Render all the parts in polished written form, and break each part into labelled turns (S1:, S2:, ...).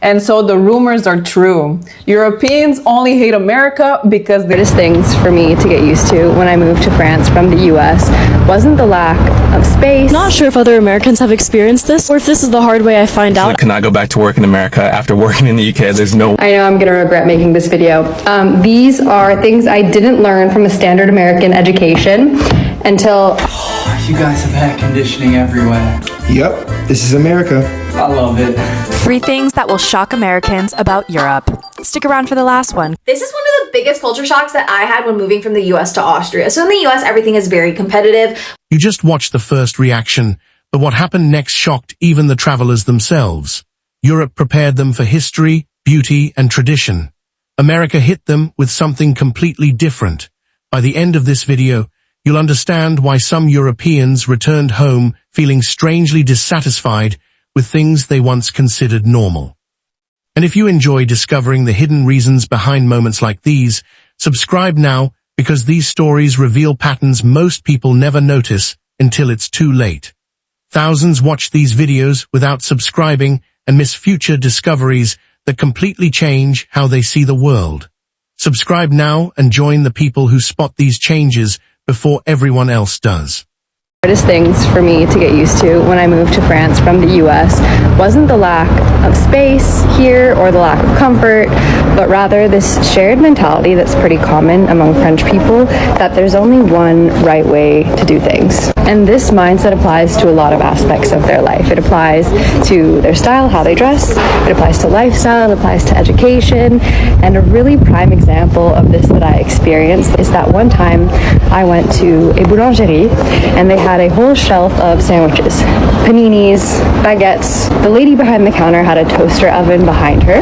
S1: And so the rumors are true. Europeans only hate America because the
S2: Hardest things for me to get used to when I moved to France from the US wasn't the lack of space.
S3: Not sure if other Americans have experienced this, or if this is the hard way I find out.
S4: I cannot go back to work in America after working in the UK. There's no...
S2: I know I'm gonna regret making this video. These are things I didn't learn from a standard American education until...
S5: You guys have air conditioning everywhere.
S6: Yep, this is America.
S5: I love it.
S7: 3 things that will shock Americans about Europe. Stick around for the last one.
S8: This is one of the biggest culture shocks that I had when moving from the US to Austria. So in the US, everything is very competitive.
S9: You just watched the first reaction, but what happened next shocked even the travelers themselves. Europe prepared them for history, beauty, and tradition. America hit them with something completely different. By the end of this video, you'll understand why some Europeans returned home feeling strangely dissatisfied with things they once considered normal. And if you enjoy discovering the hidden reasons behind moments like these, subscribe now, because these stories reveal patterns most people never notice until it's too late. Thousands watch these videos without subscribing and miss future discoveries that completely change how they see the world. Subscribe now and join the people who spot these changes before everyone else does.
S2: Hardest things for me to get used to when I moved to France from the US wasn't the lack of space here or the lack of comfort, but rather this shared mentality that's pretty common among French people, that there's only one right way to do things. And this mindset applies to a lot of aspects of their life. It applies to their style, how they dress, it applies to lifestyle, it applies to education, and a really prime example of this that I experienced is that one time I went to a boulangerie and they had a whole shelf of sandwiches, paninis, baguettes. The lady behind the counter had a toaster oven behind her,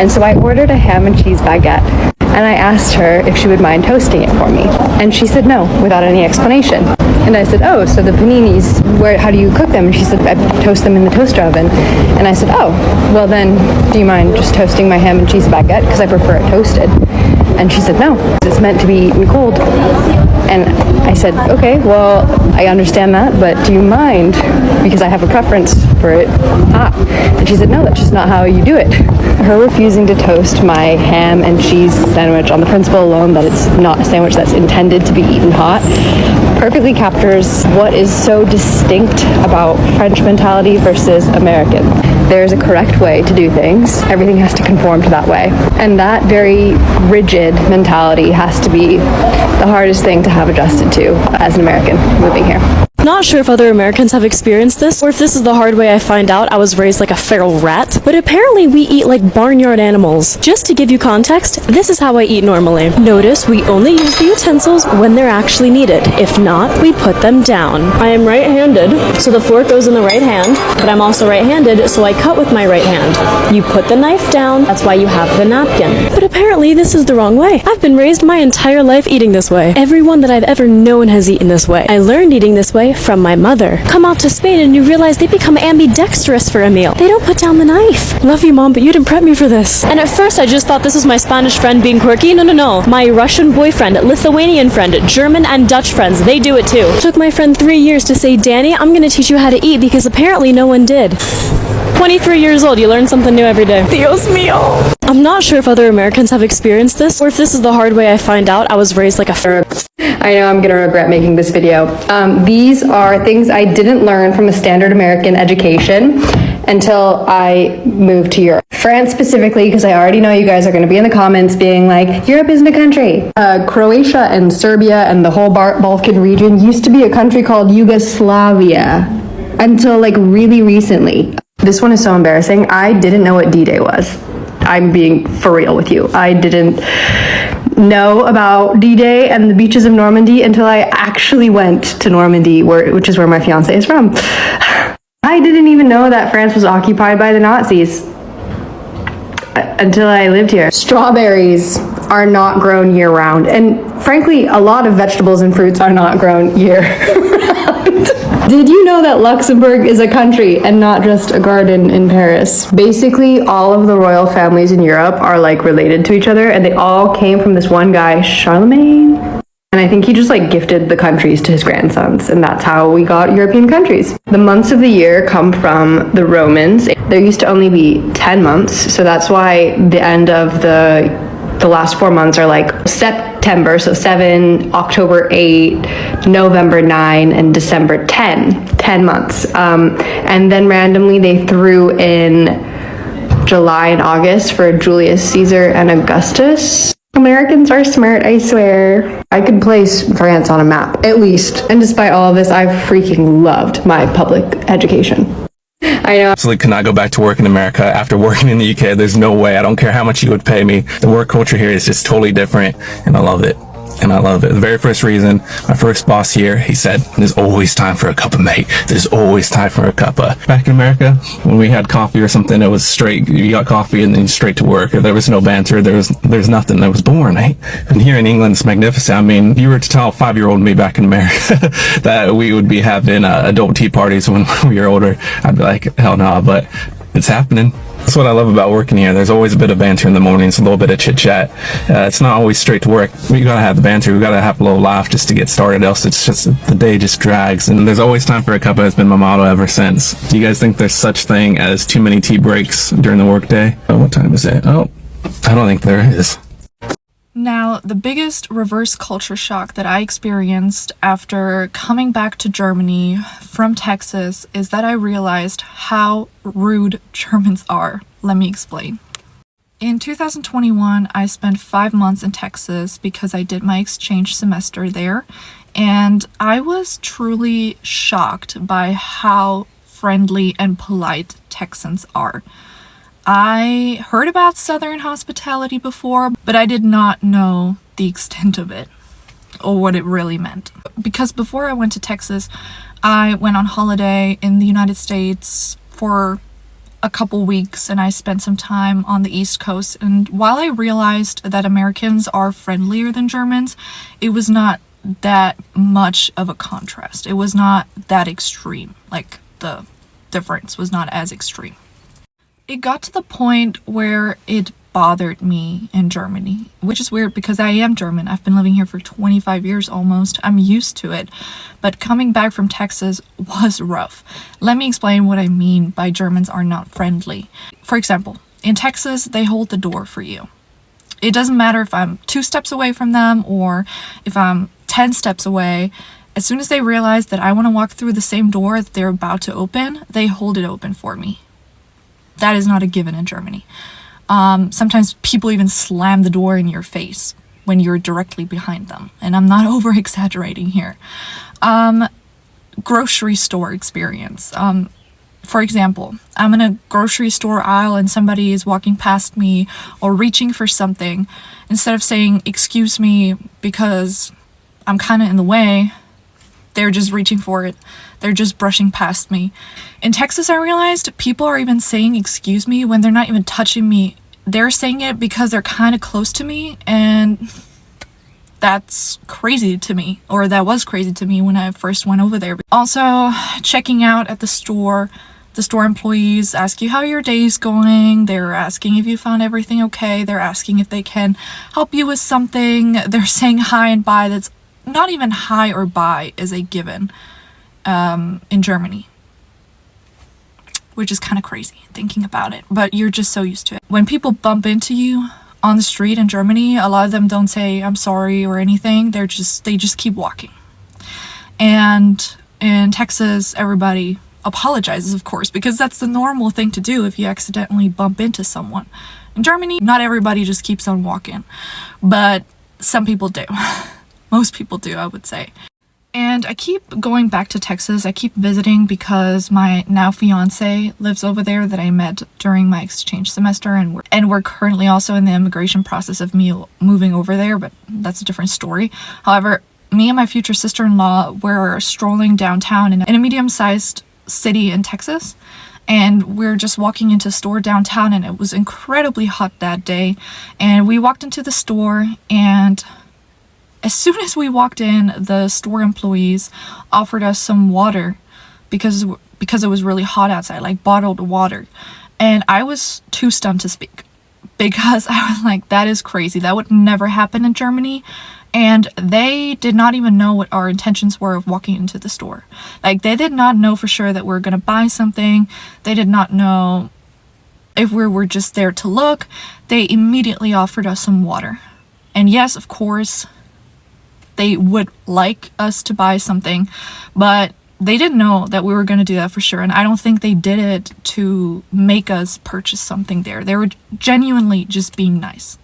S2: and so I ordered a ham and cheese baguette, and I asked her if she would mind toasting it for me, and she said no, without any explanation. And I said, oh, so the paninis, how do you cook them? And she said, I toast them in the toaster oven. And I said, oh, well then, do you mind just toasting my ham and cheese baguette, because I prefer it toasted? And she said, no, it's meant to be eaten cold. And I said, okay, well, I understand that, but do you mind? Because I have a preference for it hot. And she said, no, that's just not how you do it. Her refusing to toast my ham and cheese sandwich on the principle alone that it's not a sandwich that's intended to be eaten hot perfectly captures what is so distinct about French mentality versus American. There's a correct way to do things. Everything has to conform to that way. And that very rigid mentality has to be the hardest thing to have adjusted to as an American moving here.
S3: Not sure if other Americans have experienced this, or if this is the hard way I find out. I was raised like a feral rat, but apparently we eat like barnyard animals. Just to give you context, this is how I eat normally. Notice we only use the utensils when they're actually needed. If not, we put them down. I am right-handed, so the fork goes in the right hand, but I'm also right-handed, so I cut with my right hand. You put the knife down, that's why you have the napkin. But apparently this is the wrong way. I've been raised my entire life eating this way. Everyone that I've ever known has eaten this way. I learned eating this way from my mother. Come out to Spain and you realize they become ambidextrous for a meal. They don't put down the knife. Love you, Mom, but you didn't prep me for this. And at first I just thought this was my Spanish friend being quirky. No. My Russian boyfriend, Lithuanian friend, German and Dutch friends, they do it too. It took my friend 3 years to say, Danny, I'm gonna teach you how to eat, because apparently no one did. 23 years old, you learn something new every day. Dios mío. I'm not sure if other Americans have experienced this, or if this is the hard way I find out. I was raised like a
S2: I know I'm gonna regret making this video. These are things I didn't learn from a standard American education until I moved to Europe. France specifically, because I already know you guys are gonna be in the comments being like, Europe isn't a country. Croatia and Serbia and the whole Balkan region used to be a country called Yugoslavia until like really recently. This one is so embarrassing. I didn't know what D-Day was. I'm being for real with you. I didn't know about D-Day and the beaches of Normandy until I actually went to Normandy, which is where my fiance is from. I didn't even know that France was occupied by the Nazis until I lived here. Strawberries are not grown year-round, and frankly, a lot of vegetables and fruits are not grown year-round. Did you know that Luxembourg is a country and not just a garden in Paris? Basically, all of the royal families in Europe are like related to each other, and they all came from this one guy, Charlemagne. And I think he just like gifted the countries to his grandsons, and that's how we got European countries. The months of the year come from the Romans. There used to only be 10 months, so that's why the end of the last 4 months are like September, so 7, October 8, November 9, and December 10. 10 months. And then randomly they threw in July and August for Julius Caesar and Augustus. Americans are smart, I swear. I could place France on a map, at least. And despite all of this, I freaking loved my public education. I know.
S4: Absolutely could not go back to work in America after working in the UK. There's no way. I don't care how much you would pay me. The work culture here is just totally different, and I love it. And I love it. The very first reason, my first boss here, he said, there's always time for a cuppa, mate. There's always time for a cuppa. Back in America, when we had coffee or something, it was straight. You got coffee and then straight to work. There was no banter. There's nothing. That was boring, eh? And here in England, it's magnificent. I mean, if you were to tell a 5-year-old me back in America that we would be having adult tea parties when we were older, I'd be like, hell no, but it's happening. That's what I love about working here. There's always a bit of banter in the mornings, a little bit of chit chat. It's not always straight to work. We gotta have the banter. We gotta have a little laugh just to get started. Else it's just the day just drags. And there's always time for a cuppa has been my motto ever since. Do you guys think there's such thing as too many tea breaks during the workday? Oh, what time is it? Oh, I don't think there is.
S10: Now, the biggest reverse culture shock that I experienced after coming back to Germany from Texas is that I realized how rude Germans are. Let me explain. In 2021, I spent 5 months in Texas because I did my exchange semester there, and I was truly shocked by how friendly and polite Texans are. I heard about Southern hospitality before, but I did not know the extent of it or what it really meant. Because before I went to Texas, I went on holiday in the United States for a couple weeks, and I spent some time on the East Coast. And while I realized that Americans are friendlier than Germans, it was not that much of a contrast. It was not that extreme. Like, the difference was not as extreme. It got to the point where it bothered me in Germany, which is weird because I am German. I've been living here for 25 years almost. I'm used to it. But coming back from Texas was rough. Let me explain what I mean by Germans are not friendly. For example, in Texas, they hold the door for you. It doesn't matter if I'm 2 steps away from them or if I'm 10 steps away. As soon as they realize that I want to walk through the same door that they're about to open, they hold it open for me. That is not a given in Germany. Sometimes people even slam the door in your face when you're directly behind them. And I'm not over exaggerating here. Grocery store experience. For example, I'm in a grocery store aisle and somebody is walking past me or reaching for something. Instead of saying, excuse me, because I'm kind of in the way, they're just reaching for it. They're just brushing past me. In Texas, I realized people are even saying excuse me when they're not even touching me. They're saying it because they're kind of close to me, and that's crazy to me, or that was crazy to me when I first went over there. Also, checking out at the store employees ask you how your day's going. They're asking if you found everything okay. They're asking if they can help you with something. They're saying hi and bye. That's not even hi or bye is a given in Germany, which is kind of crazy thinking about it, but you're just so used to it. When people bump into you on the street in Germany, a lot of them don't say I'm sorry or anything. They just keep walking. And in Texas, everybody apologizes, of course, because that's the normal thing to do if you accidentally bump into someone. In Germany, not everybody just keeps on walking, but some people do. Most people do, I would say. And I keep going back to Texas. I keep visiting because my now fiance lives over there that I met during my exchange semester, and we're currently also in the immigration process of me moving over there, but that's a different story. However, me and my future sister-in-law were strolling downtown in a medium-sized city in Texas, and we're just walking into a store downtown, and it was incredibly hot that day. And we walked into the store, and as soon as we walked in, the store employees offered us some water because it was really hot outside, like bottled water. And I was too stunned to speak because I was like, that is crazy. That would never happen in Germany. And they did not even know what our intentions were of walking into the store. Like, they did not know for sure that we were going to buy something. They did not know if we were just there to look. They immediately offered us some water. And yes, of course, they would like us to buy something, but they didn't know that we were going to do that for sure. And I don't think they did it to make us purchase something there. They were genuinely just being nice.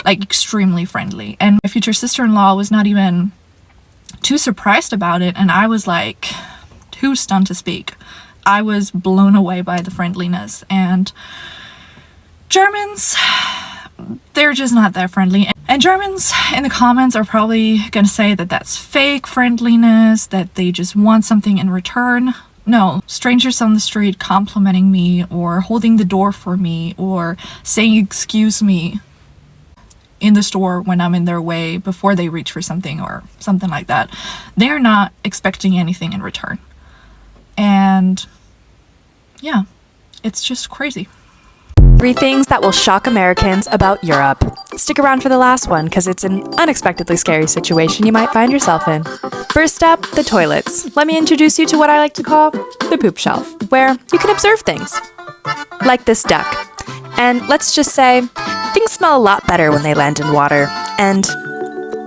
S10: Like, extremely friendly. And my future sister-in-law was not even too surprised about it, and I was like too stunned to speak. I was blown away by the friendliness. And Germans, they're just not that friendly. And Germans in the comments are probably gonna say that that's fake friendliness, that they just want something in return. No, strangers on the street complimenting me or holding the door for me or saying excuse me in the store when I'm in their way before they reach for something or something like that. They're not expecting anything in return. And yeah, it's just crazy.
S7: 3 things that will shock Americans about Europe. Stick around for the last one because it's an unexpectedly scary situation you might find yourself in. First up, the toilets. Let me introduce you to what I like to call the poop shelf, where you can observe things. Like this duck. And let's just say, things smell a lot better when they land in water. And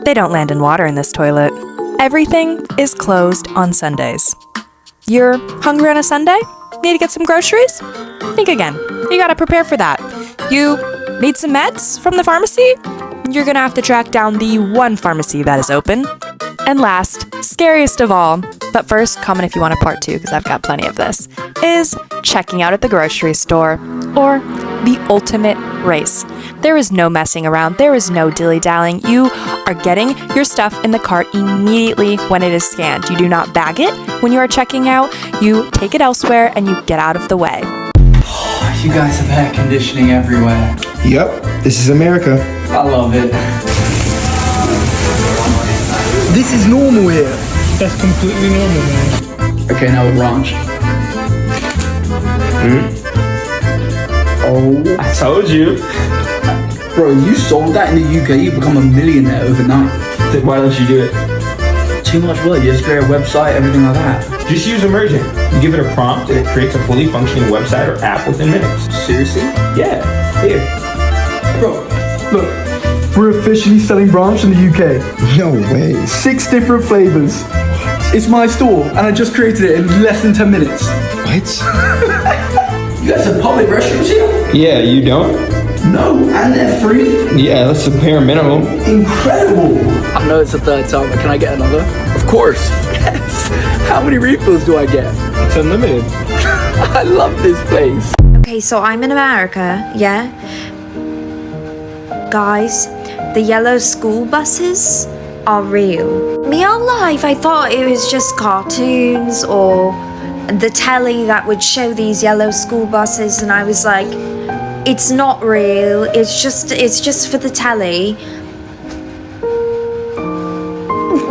S7: they don't land in water in this toilet. Everything is closed on Sundays. You're hungry on a Sunday? Need to get some groceries? Think again. You gotta prepare for that. You need some meds from the pharmacy? You're gonna have to track down the one pharmacy that is open. And last, scariest of all, but first, comment if you want a part 2 because I've got plenty of this, is checking out at the grocery store, or the ultimate race. There is no messing around, there is no dilly-dallying. You are getting your stuff in the cart immediately when it is scanned. You do not bag it when you are checking out, you take it elsewhere and you get out of the way.
S5: You guys have air conditioning everywhere.
S6: Yep, this is America.
S5: I love it.
S11: This is normal here. That's completely normal, man.
S5: Okay, now the ranch. Oh, I told you. Bro, you sold that in the UK, you become a millionaire overnight.
S11: Then why don't you do it?
S5: Too much work, you just create a website, everything like that.
S11: Just use Emergent. You give it a prompt and it creates a fully functioning website or app within minutes.
S5: Seriously?
S11: Yeah, here.
S12: Bro, look, we're officially selling brunch in the UK.
S6: No way.
S12: 6 different flavors. It's my store, and I just created it in less than 10 minutes.
S6: What?
S5: You guys have public restrooms here?
S11: Yeah, you don't?
S5: No, and they're free?
S11: Yeah, that's the bare minimum.
S5: Incredible! I know it's the 3rd time, but can I get another? Of course. Yes. How many refills do I get?
S11: It's unlimited.
S5: I love this place.
S13: Okay, so I'm in America, yeah? Guys, the yellow school buses are real. Me all life, I thought it was just cartoons or the telly that would show these yellow school buses, and I was like, it's not real, it's just for the telly.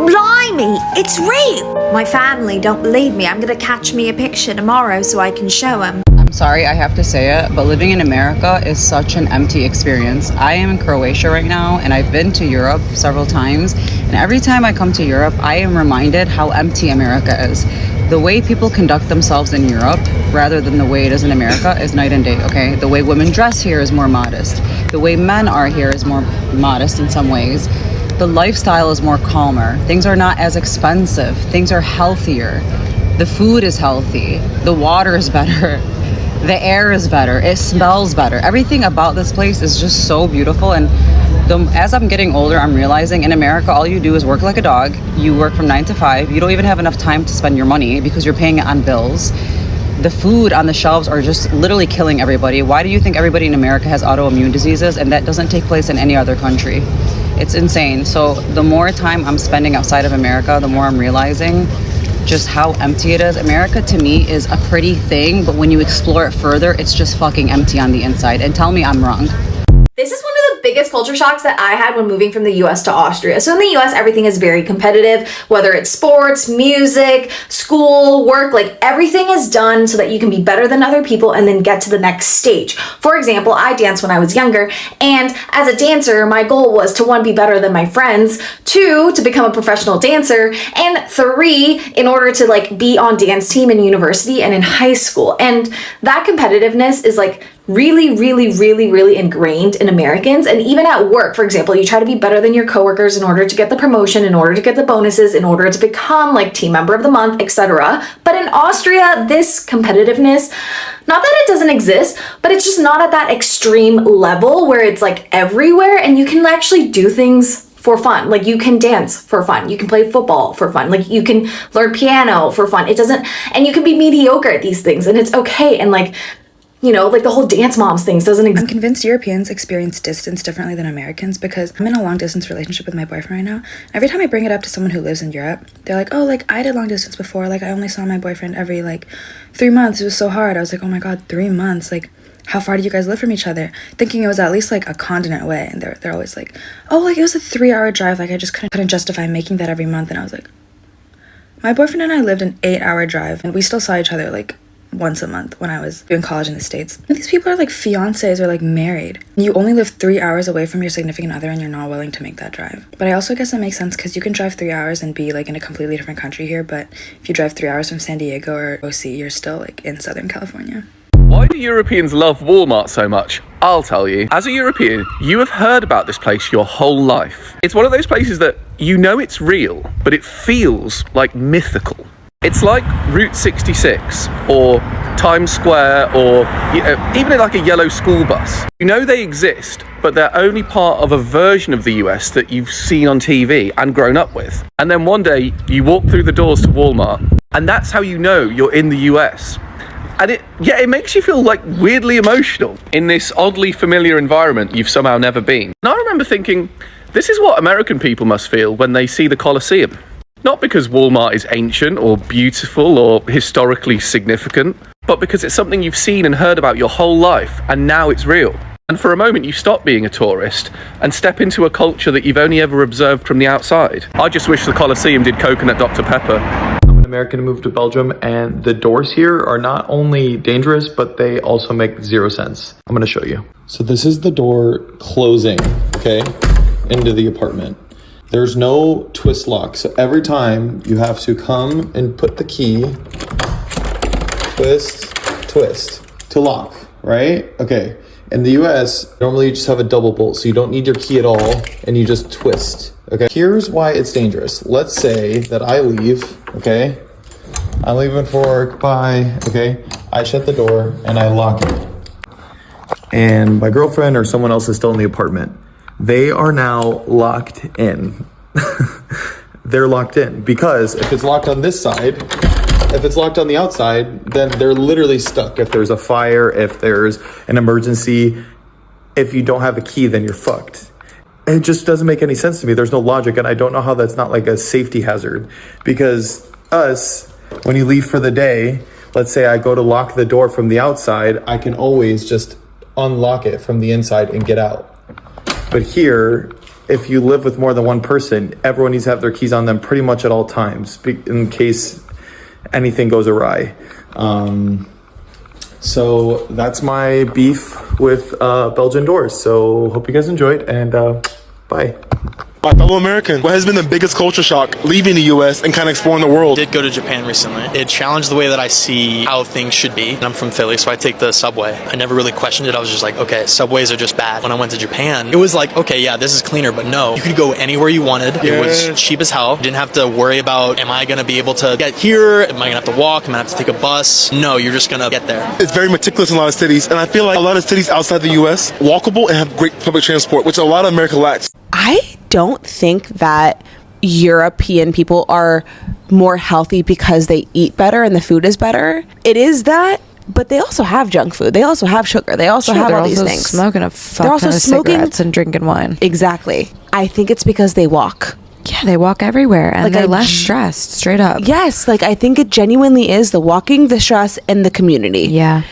S13: Blimey, it's real! My family don't believe me. I'm gonna catch me a picture tomorrow so I can show them.
S14: I'm sorry, I have to say it, but living in America is such an empty experience. I am in Croatia right now, and I've been to Europe several times, and every time I come to Europe, I am reminded how empty America is. The way people conduct themselves in Europe, rather than the way it is in America, is night and day, okay? The way women dress here is more modest. The way men are here is more modest in some ways. The lifestyle is more calmer. Things are not as expensive. Things are healthier. The food is healthy. The water is better. The air is better. It smells better. Everything about this place is just so beautiful. And as I'm getting older, I'm realizing in America, all you do is work like a dog. You work from 9 to 5. You don't even have enough time to spend your money because you're paying it on bills. The food on the shelves are just literally killing everybody. Why do you think everybody in America has autoimmune diseases and that doesn't take place in any other country? It's insane. So the more time I'm spending outside of America, the more I'm realizing just how empty it is. America to me is a pretty thing, but when you explore it further, it's just fucking empty on the inside. And tell me I'm wrong.
S8: This is one of the biggest culture shocks that I had when moving from the US to Austria. So in the US, everything is very competitive, whether it's sports, music, school, work, like everything is done so that you can be better than other people and then get to the next stage. For example, I danced when I was younger, and as a dancer, my goal was to 1, be better than my friends, 2, to become a professional dancer, and 3, in order to like be on dance team in university and in high school. And that competitiveness is like really ingrained in Americans. And even at work, for example, you try to be better than your coworkers in order to get the promotion, in order to get the bonuses, in order to become like team member of the month, etc. But in Austria, this competitiveness, not that it doesn't exist, but it's just not at that extreme level where it's like everywhere, and you can actually do things for fun. Like you can dance for fun, you can play football for fun, like you can learn piano for fun. It doesn't, and you can be mediocre at these things and it's okay. And like, you know, like the whole dance moms things doesn't exist.
S15: I'm convinced Europeans experience distance differently than Americans because I'm in a long distance relationship with my boyfriend right now. Every time I bring it up to someone who lives in Europe, they're like, oh, like I did long distance before. Like I only saw my boyfriend every like 3 months. It was so hard. I was like, oh my God, 3 months. Like how far do you guys live from each other? Thinking it was at least like a continent away. And they're always like, oh, like it was a 3-hour drive. Like I just couldn't justify making that every month. And I was like, my boyfriend and I lived an 8-hour drive and we still saw each other like once a month when I was doing college in the States. And these people are like fiancés or like married. You only live 3 hours away from your significant other and you're not willing to make that drive. But I also guess that makes sense because you can drive 3 hours and be like in a completely different country here. But if you drive 3 hours from San Diego or OC, you're still like in Southern California.
S16: Why do Europeans love Walmart so much? I'll tell you. As a European, you have heard about this place your whole life. It's one of those places that you know it's real, but it feels like mythical. It's like Route 66 or Times Square or even like a yellow school bus. You know they exist, but they're only part of a version of the US that you've seen on TV and grown up with. And then one day you walk through the doors to Walmart and that's how you know you're in the US. And it makes you feel like weirdly emotional in this oddly familiar environment you've somehow never been. And I remember thinking, this is what American people must feel when they see the Colosseum. Not because Walmart is ancient or beautiful or historically significant, but because it's something you've seen and heard about your whole life, and now it's real. And for a moment you stop being a tourist and step into a culture that you've only ever observed from the outside. I just wish the Colosseum did coconut Dr. Pepper.
S17: I'm an American who moved to Belgium, and the doors here are not only dangerous, but they also make zero sense. I'm gonna show you. So this is the door closing, okay, into the apartment. There's no twist lock, so every time you have to come and put the key, twist to lock, right? Okay. In the US, normally you just have a double bolt, so you don't need your key at all, and you just twist, okay? Here's why it's dangerous. Let's say that I leave, okay? I'm leaving for work, bye, okay? I shut the door and I lock it. And my girlfriend or someone else is still in the apartment. They are now locked in. They're locked in because if it's locked on this side, if it's locked on the outside, then they're literally stuck. If there's a fire, if there's an emergency, if you don't have a key, then you're fucked. It just doesn't make any sense to me. There's no logic, and I don't know how that's not like a safety hazard. Because when you leave for the day, let's say I go to lock the door from the outside, I can always just unlock it from the inside and get out. But here, if you live with more than one person, everyone needs to have their keys on them pretty much at all times in case anything goes awry. So that's my beef with Belgian doors. So hope you guys enjoyed, and bye.
S18: My fellow American, what has been the biggest culture shock leaving the US and kind of exploring the world?
S19: I did go to Japan recently. It challenged the way that I see how things should be. I'm from Philly, so I take the subway. I never really questioned it. I was just like, okay, subways are just bad. When I went to Japan, it was like, okay, yeah, this is cleaner, but no. You could go anywhere you wanted.
S18: Yes.
S19: It was cheap as hell. You didn't have to worry about, am I going to be able to get here? Am I going to have to walk? Am I going to have to take a bus? No, you're just going to get there.
S18: It's very meticulous in a lot of cities, and I feel like a lot of cities outside the US, walkable and have great public transport, which a lot of America lacks.
S20: I don't think that European people are more healthy because they eat better and the food is better. It is that, but they also have junk food. They also have sugar. They also have all these things.
S21: Smoking a fuck ton of cigarettes and drinking wine.
S20: Exactly. I think it's because they walk.
S21: Yeah, they walk everywhere and they're less stressed, straight up.
S20: Yes, like I think it genuinely is the walking, the stress, and the community.
S21: Yeah.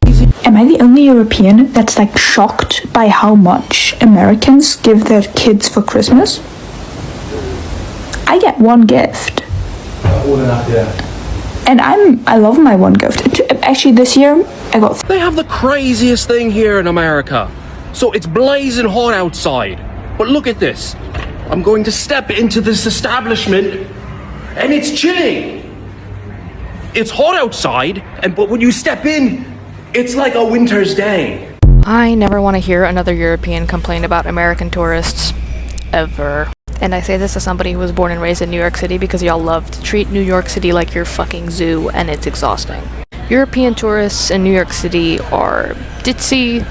S22: Am I the only European that's like shocked by how much
S1: Americans give their kids for Christmas? I get one gift. And I love my one gift. Actually, this year I got.
S22: They have the craziest thing here in America. So it's blazing hot outside. But look at this. I'm going to step into this establishment and it's chilly. It's hot outside, but when you step in, it's like a winter's day.
S23: I never want to hear another European complain about American tourists. Ever. And I say this as somebody who was born and raised in New York City because y'all love to treat New York City like your fucking zoo, and it's exhausting. European tourists in New York City are ditzy,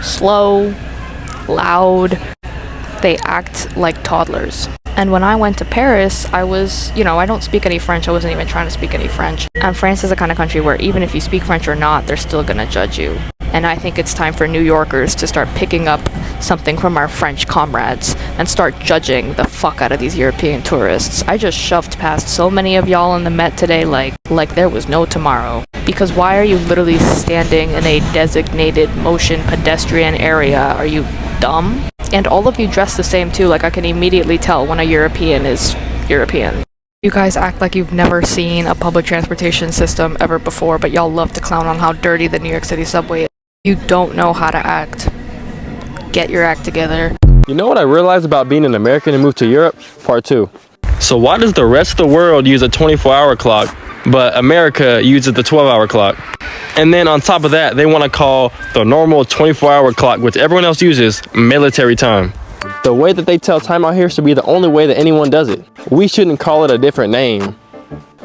S23: slow, loud. They act like toddlers. And when I went to Paris, I was, I don't speak any French. I wasn't even trying to speak any French. And France is the kind of country where even if you speak French or not, they're still gonna judge you. And I think it's time for New Yorkers to start picking up something from our French comrades and start judging the fuck out of these European tourists. I just shoved past so many of y'all in the Met today like there was no tomorrow. Because why are you literally standing in a designated motion pedestrian area? Are you dumb? And all of you dress the same too, like I can immediately tell when a European is European. You guys act like you've never seen a public transportation system ever before, but y'all love to clown on how dirty the New York City subway is. You don't know how to act. Get your act together.
S24: You know what I realized about being an American and moved to Europe? Part 2. So why does the rest of the world use a 24-hour clock, but America uses the 12-hour clock? And then on top of that, they want to call the normal 24-hour clock, which everyone else uses, military time. The way that they tell time out here should be the only way that anyone does it. We shouldn't call it a different name.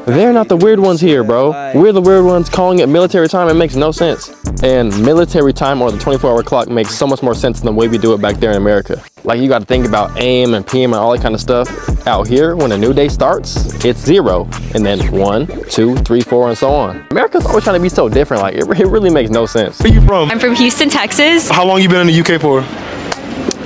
S24: They're not the weird ones here, bro. We're the weird ones calling it military time. It makes no sense. And military time, or the 24-hour clock, makes so much more sense than the way we do it back there in America. Like, you got to think about AM and PM and all that kind of stuff. Out here, when a new day starts, it's 0. And then 1, 2, 3, 4, and so on. America's always trying to be so different. Like, it really makes no sense.
S25: Where are you from? I'm from Houston, Texas.
S18: How long you been in the UK for?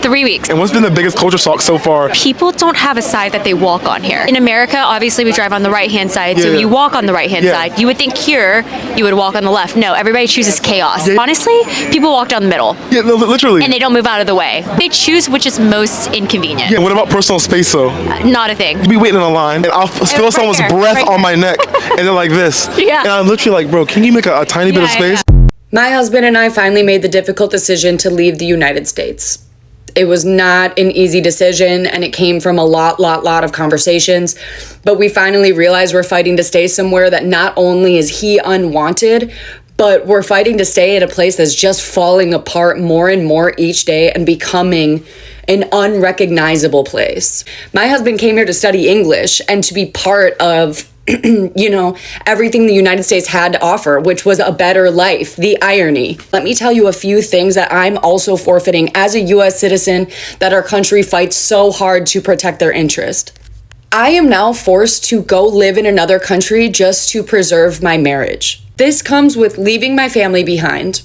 S25: 3 weeks.
S18: And what's been the biggest culture shock so far?
S25: People don't have a side that they walk on here. In America, obviously we drive on the right-hand side, so you walk on the right-hand side. You would think here, you would walk on the left. No, everybody chooses chaos. Honestly, people walk down the middle.
S18: Yeah, no, literally.
S25: And they don't move out of the way. They choose which is most inconvenient.
S18: Yeah, what about personal space though?
S25: Not a thing.
S18: You be waiting in a line, and I'll feel someone's breath on my neck, and they're like this.
S25: Yeah.
S18: And I'm literally like, bro, can you make a tiny bit of space?
S26: My husband and I finally made the difficult decision to leave the United States. It was not an easy decision, and it came from a lot of conversations, but we finally realized we're fighting to stay somewhere that not only is he unwanted, but we're fighting to stay at a place that's just falling apart more and more each day and becoming an unrecognizable place. My husband came here to study English and to be part of everything the United States had to offer, which was a better life. The irony. Let me tell you a few things that I'm also forfeiting as a US citizen that our country fights so hard to protect their interest. I am now forced to go live in another country just to preserve my marriage. This comes with leaving my family behind,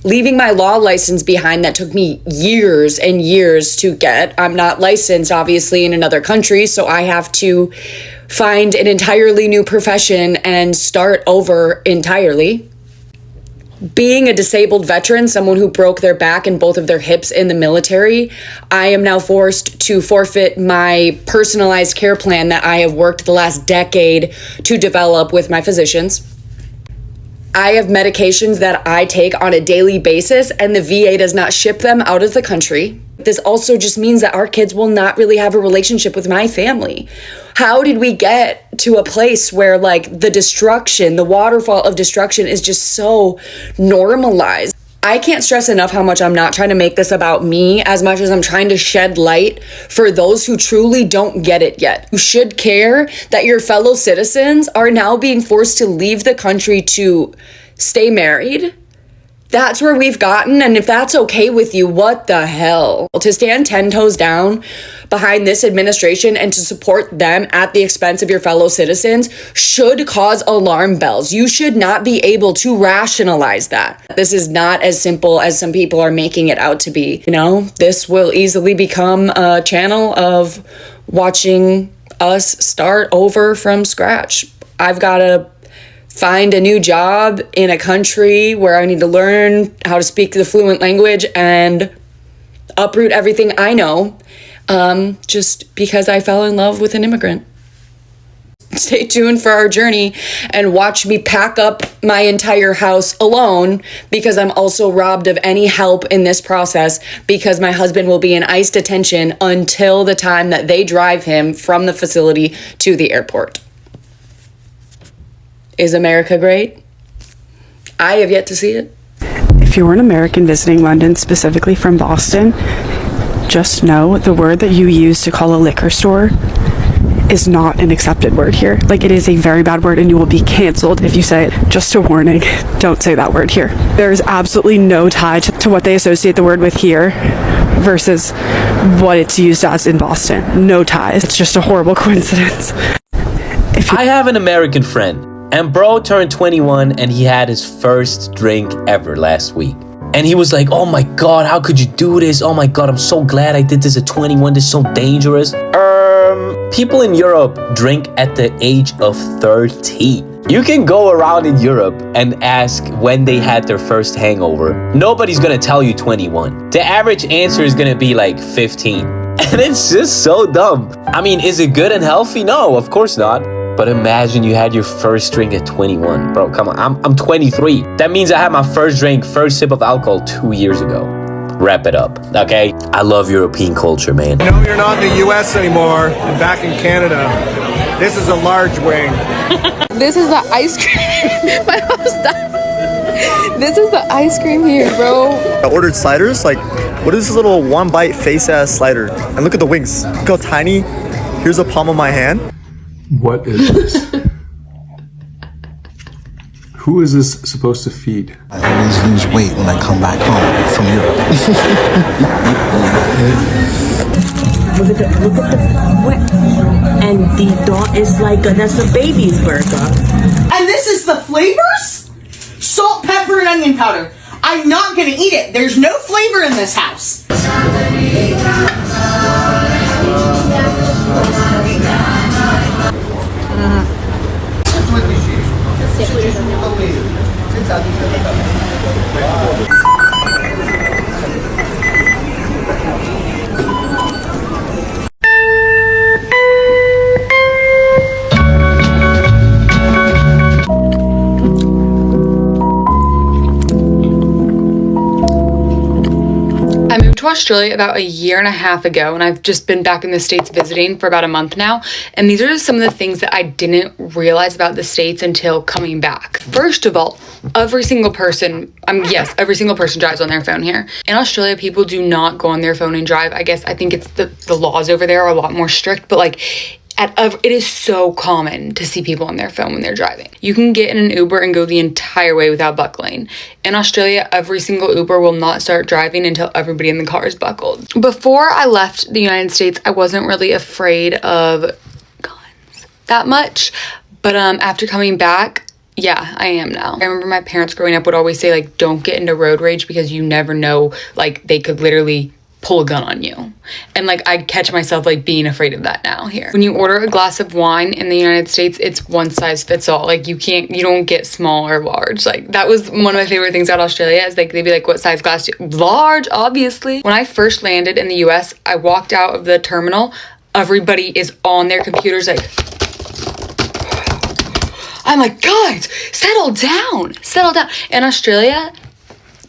S26: leaving my law license behind that took me years and years to get. I'm not licensed, obviously, in another country, so I have to find an entirely new profession and start over entirely. Being a disabled veteran, someone who broke their back and both of their hips in the military, I am now forced to forfeit my personalized care plan that I have worked the last decade to develop with my physicians. I have medications that I take on a daily basis, and the VA does not ship them out of the country. This also just means that our kids will not really have a relationship with my family. How did we get to a place where the destruction, the waterfall of destruction is just so normalized? I can't stress enough how much I'm not trying to make this about me as much as I'm trying to shed light for those who truly don't get it yet, who should care that your fellow citizens are now being forced to leave the country to stay married. That's where we've gotten, and if that's okay with you, what the hell? To stand 10 toes down behind this administration and to support them at the expense of your fellow citizens should cause alarm bells. You should not be able to rationalize that. This is not as simple as some people are making it out to be. This will easily become a channel of watching us start over from scratch. I've got to find a new job in a country where I need to learn how to speak the fluent language, and uproot everything I know just because I fell in love with an immigrant. Stay tuned for our journey and watch me pack up my entire house alone because I'm also robbed of any help in this process because my husband will be in ICE detention until the time that they drive him from the facility to the airport. Is America great? I have yet to see it.
S2: If you're an American visiting London, specifically from Boston, just know the word that you use to call a liquor store is not an accepted word here. Like, it is a very bad word and you will be canceled if you say it. Just a warning, don't say that word here. There is absolutely no tie to what they associate the word with here versus what it's used as in Boston. No ties. It's just a horrible coincidence.
S3: I have an American friend, and bro turned 21 and he had his first drink ever last week. And he was like, oh my God, how could you do this? Oh my God, I'm so glad I did this at 21. This is so dangerous. People in Europe drink at the age of 13. You can go around in Europe and ask when they had their first hangover. Nobody's gonna tell you 21. The average answer is gonna be like 15. And it's just so dumb. I mean, is it good and healthy? No, of course not. But imagine you had your first drink at 21. Bro, come on, I'm 23. That means I had my first sip of alcohol 2 years ago. Wrap it up, okay? I love European culture, man.
S4: You know you're not in the US anymore, and back in Canada. This is a large wing.
S7: This is the ice cream. My mom's done. This is the ice cream here, bro.
S9: I ordered sliders. Like, what is this little one bite face ass slider? And look at the wings. Look how tiny. Here's the palm of my hand.
S10: What is this? Who is this supposed to feed?
S27: I always lose weight when I come back home from Europe.
S28: Look at the and the dog is like that's a baby's burger.
S29: And this is the flavors? Salt, pepper, and onion powder. I'm not gonna eat it. There's no flavor in this house.
S26: I moved to Australia about a year and a half ago, and I've just been back in the States visiting for about a month now. And these are just some of the things that I didn't realize about the States until coming back. First of all, every single person drives on their phone here. In Australia, people do not go on their phone and drive. I think it's the laws over there are a lot more strict, but like it is so common to see people on their phone when they're driving. You can get in an Uber and go the entire way without buckling. In Australia, every single Uber will not start driving until everybody in the car is buckled. Before I left the United States, I wasn't really afraid of guns that much, but after coming back, yeah, I am now. I remember my parents growing up would always say, like, don't get into road rage because you never know, like, they could literally pull a gun on you. And like I catch myself like being afraid of that now here. When you order a glass of wine in the United States, it's one size fits all. Like you don't get small or large. Like that was one of my favorite things about Australia is like they'd be like, what size glass do you? Large, obviously. When I first landed in the US, I walked out of the terminal. Everybody is on their computers like, I'm like, guys, settle down. In Australia,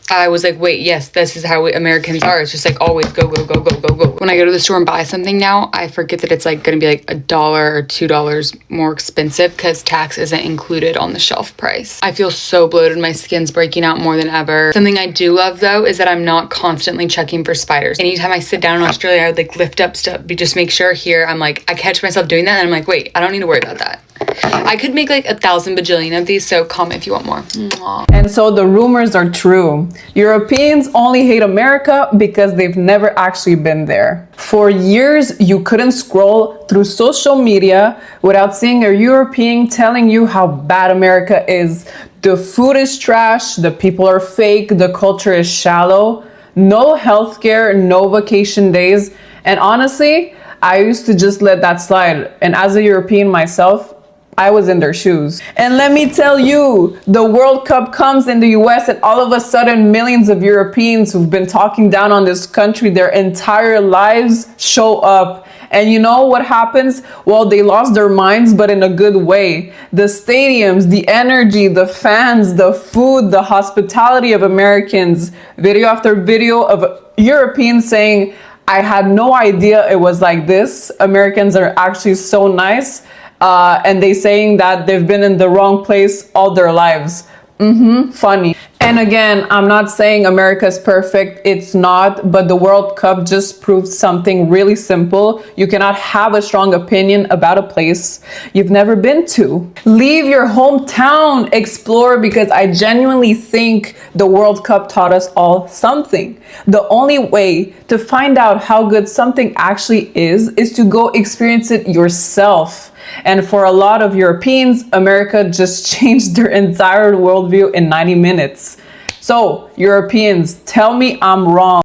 S26: I was like, wait, yes, this is how Americans are. It's just like always go, go, go, go, go, go. When I go to the store and buy something now, I forget that it's like going to be like $1 or $2 more expensive because tax isn't included on the shelf price. I feel so bloated. My skin's breaking out more than ever. Something I do love though is that I'm not constantly checking for spiders. Anytime I sit down in Australia, I would like lift up stuff, just make sure here I'm like, I catch myself doing that and I'm like, wait, I don't need to worry about that. I could make like 1,000 bajillion of these, so comment if you want more. Mwah.
S30: And so the rumors are true. Europeans only hate America because they've never actually been there. For years, you couldn't scroll through social media without seeing a European telling you how bad America is. The food is trash, the people are fake, the culture is shallow, no healthcare, no vacation days. And honestly, I used to just let that slide. And as a European myself, I was in their shoes. And let me tell you, the World Cup comes in the US and all of a sudden millions of Europeans who've been talking down on this country their entire lives show up. And you know what happens? Well, they lost their minds, but in a good way. The stadiums, the energy, the fans, the food, the hospitality of Americans, video after video of Europeans saying, I had no idea it was like this. Americans are actually so nice. And they saying that they've been in the wrong place all their lives. Funny. And again, I'm not saying America's perfect. It's not. But the World Cup just proved something really simple. You cannot have a strong opinion about a place you've never been to. Leave your hometown, explore, because I genuinely think the World Cup taught us all something. The only way to find out how good something actually is to go experience it yourself. And for a lot of Europeans, America just changed their entire worldview in 90 minutes. So, Europeans, tell me I'm wrong.